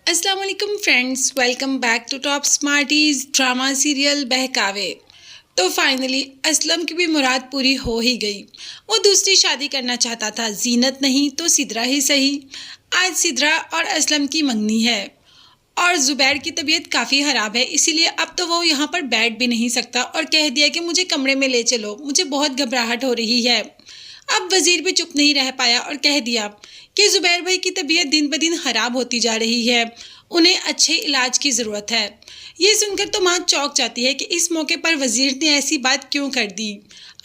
अस्सलाम वालेकुम friends, welcome back to top smarties drama serial Behkawe. तो फाइनली असलम की भी मुराद पूरी हो ही गई। वो दूसरी शादी करना चाहता था, जीनत नहीं तो सिद्रा ही सही। आज सिद्रा और असलम की मंगनी है और ज़ुबैर की तबीयत काफ़ी ख़राब है, इसीलिए अब तो वो यहाँ पर बैठ भी नहीं सकता और कह दिया कि मुझे कमरे में ले चलो, मुझे बहुत घबराहट हो रही है। अब वज़ीर भी चुप नहीं रह पाया और कह दिया कि ज़ुबैर भाई की तबीयत दिन ब दिन ख़राब होती जा रही है, उन्हें अच्छे इलाज की ज़रूरत है। ये सुनकर तो माँ चौंक जाती है कि इस मौके पर वज़ीर ने ऐसी बात क्यों कर दी।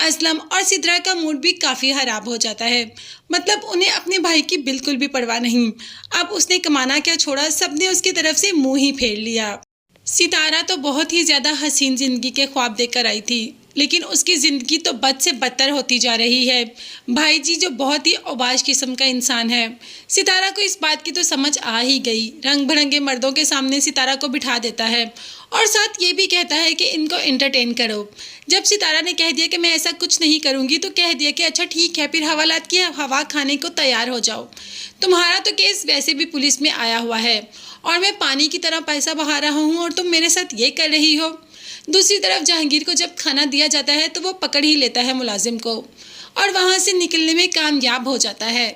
असलम और सिद्रा का मूड भी काफ़ी ख़राब हो जाता है, मतलब उन्हें अपने भाई की बिल्कुल भी परवाह नहीं। अब उसने कमाना क्या छोड़ा, सबने उसकी तरफ से मुंह ही फेर लिया। सितारा तो बहुत ही ज़्यादा हसीन ज़िंदगी के ख्वाब देखकर आई थी, लेकिन उसकी ज़िंदगी तो बद से बदतर होती जा रही है। भाई जी जो बहुत ही औबाश किस्म का इंसान है। सितारा को इस बात की तो समझ आ ही गई। रंग बिरंगे मर्दों के सामने सितारा को बिठा देता है और साथ ये भी कहता है कि इनको एंटरटेन करो। जब सितारा ने कह दिया कि मैं ऐसा कुछ नहीं करूँगी, तो कह दिया कि अच्छा ठीक है, फिर हवालात की हवा खाने को तैयार हो जाओ। तुम्हारा तो केस वैसे भी पुलिस में आया हुआ है और मैं पानी की तरह पैसा बहा रहा हूँ और तुम मेरे साथ ये कर रही हो। दूसरी तरफ जहांगीर को जब खाना दिया जाता है तो वो पकड़ ही लेता है मुलाजिम को और वहाँ से निकलने में कामयाब हो जाता है।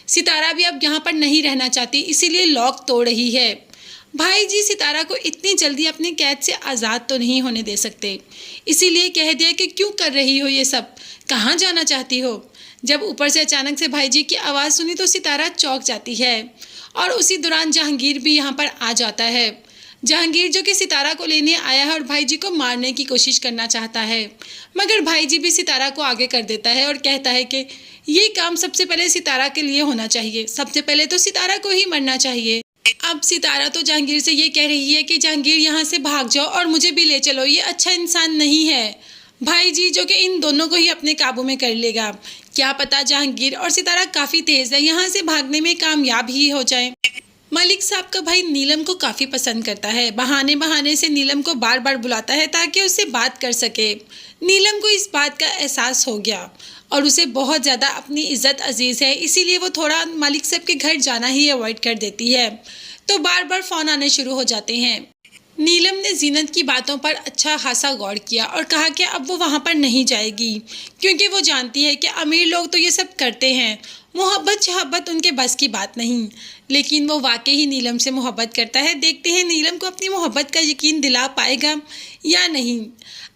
सितारा भी अब यहाँ पर नहीं रहना चाहती, इसीलिए लॉक तोड़ रही है। भाई जी सितारा को इतनी जल्दी अपने कैद से आज़ाद तो नहीं होने दे सकते, इसीलिए कह दिया कि क्यों कर रही हो ये सब, कहाँ जाना चाहती हो। जब ऊपर से अचानक से भाई जी की आवाज़ सुनी तो सितारा चौंक जाती है और उसी दौरान जहांगीर भी यहाँ पर आ जाता है। जहांगीर जो कि सितारा को लेने आया है और भाई जी को मारने की कोशिश करना चाहता है, मगर भाई जी भी सितारा को आगे कर देता है और कहता है कि ये काम सबसे पहले सितारा के लिए होना चाहिए, सबसे पहले तो सितारा को ही मरना चाहिए। अब सितारा तो जहांगीर से ये कह रही है कि जहांगीर यहाँ से भाग जाओ और मुझे भी ले चलो, ये अच्छा इंसान नहीं है। भाई जी जो कि इन दोनों को ही अपने काबू में कर लेगा। क्या पता जहांगीर और सितारा काफ़ी तेज़ है, यहाँ से भागने में कामयाब ही हो जाए। मलिक साहब का भाई नीलम को काफ़ी पसंद करता है, बहाने बहाने से नीलम को बार बार बुलाता है ताकि उससे बात कर सके। नीलम को इस बात का एहसास हो गया और उसे बहुत ज़्यादा अपनी इज़्ज़त अजीज़ है, इसीलिए वो थोड़ा मलिक साहब के घर जाना ही अवॉइड कर देती है। तो बार बार फ़ोन आने शुरू हो जाते हैं। नीलम ने जीनत की बातों पर अच्छा खासा गौर किया और कहा कि अब वो वहाँ पर नहीं जाएगी, क्योंकि वो जानती है कि अमीर लोग तो ये सब करते हैं, मोहब्बत शहब्बत उनके बस की बात नहीं। लेकिन वो वाकई ही नीलम से मोहब्बत करता है। देखते हैं नीलम को अपनी मोहब्बत का यकीन दिला पाएगा या नहीं।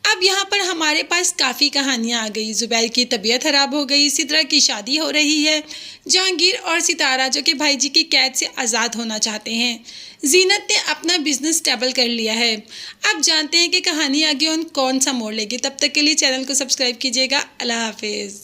अब यहाँ पर हमारे पास काफ़ी कहानियाँ आ गई। ज़ुबैर की तबीयत ख़राब हो गई, सिद्रा की शादी हो रही है, जहांगीर और सितारा जो कि भाई जी की कैद से आज़ाद होना चाहते हैं, जीनत ने अपना बिजनेस स्टेबल कर लिया है। अब जानते हैं कि कहानी आगे कौन सा मोड़ लेगी। तब तक के लिए चैनल को सब्सक्राइब कीजिएगा। अल्लाह हाफिज़।